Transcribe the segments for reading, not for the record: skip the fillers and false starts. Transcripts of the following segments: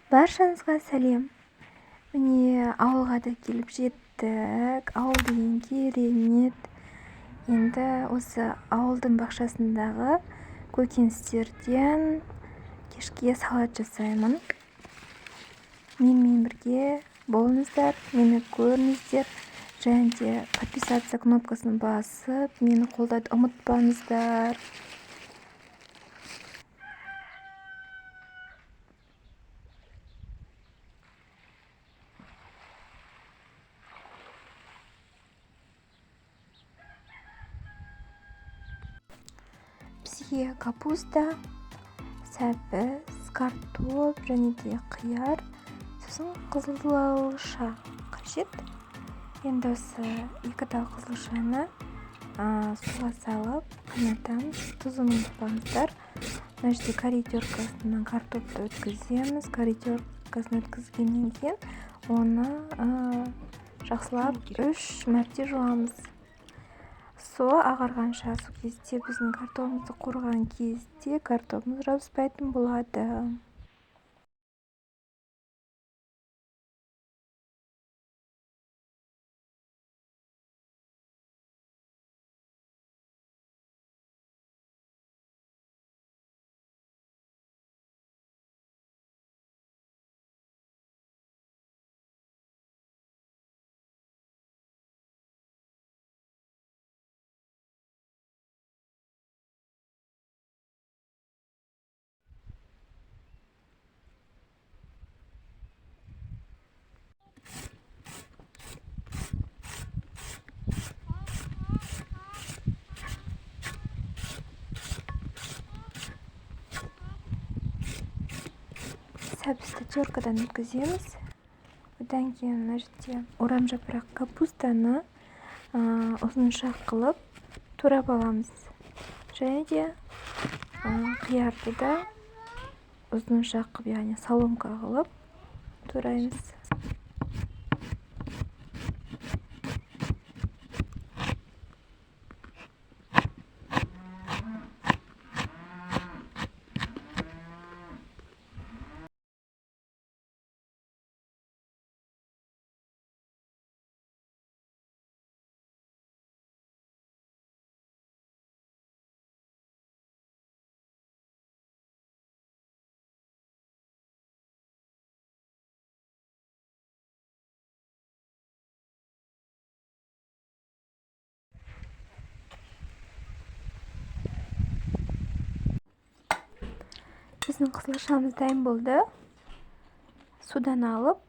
Баршаңызға сәлем. Міне ауылға да келіп жеттік. Ауыл деген керемет. Енді осы ауылдың бақшасындағы көкөністерден кешке салат жасаймын. Менімен бірге болыңыздар, мені көріңіздер. Және де подписаться кнопкасын басып, мені қолдауды ұмытпаңыздар. Бізге капуста, сәбіз, картоп және де қияр, сосын қызылша қажет. Енді осы 2 тал қызылшаны суға салып қайнатамыз. Тұзын ұмытпаңыздар. Мына жерде корей теркасынан картопты өткіземіз. Корей теркасын өткізгеннен кейін оны жақсылап 3 мәрте жуамыз. Су ағарғанша, су кезде біздің картопымызды қорған кезде картопымыз жабыспайтын болады. Сәбізді теркадан өткіземіз. Одан кейін мына жерде орамжапырақ капустаны ұзынша қылып турап аламыз. Және де қиярды да ұзынша қылып, яғни соломка қылып тураймыз. Біздің қызылшамыз дайын болды. Судан алып,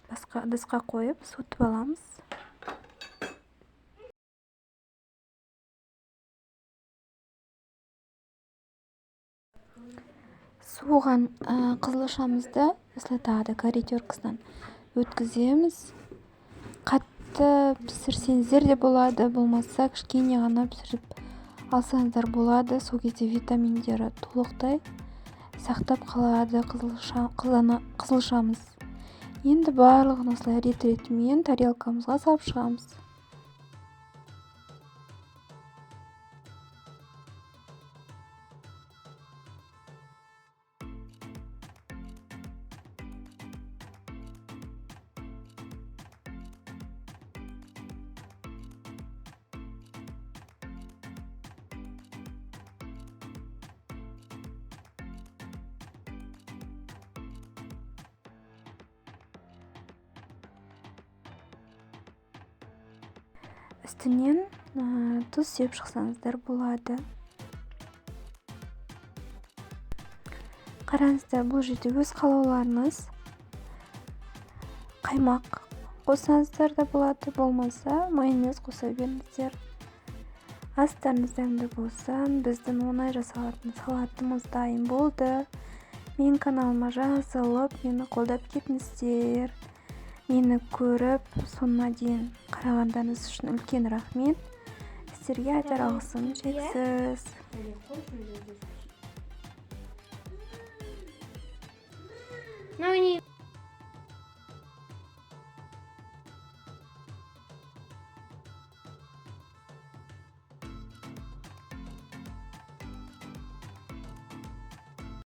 басқа ыдысқа қойып, суытып аламыз. Суыған қызылшамызды тағы да корей теркасынан өткіземіз. Қатты пісірсеңіздер де болады, болмаса кішкене ғана пісіріп алсаңыздар болады. Сол кезде витаминдері толықтай сақтап қалады қызылшамыз. Енді барлығын осылай рет-ретімен тарелкамызға салып шығамыз. Үстінен тұз сеп шықсаңыздар болады. Қараңыздар, бұл жерде өз қалауларыңыз. Қаймақ қосаңыздар да болады, болмаса майонез қоса беріңіздер. Астарыңызда болса, біздің оңай жасалатын салатымыз дайын болды. Мен каналыма жазылып, мені қолдап кетіңіздер. Мені көріп, соңына дейін қарағандарыңыз үшін үлкен рахмет. Сіздерге айтар алғысым шексіз.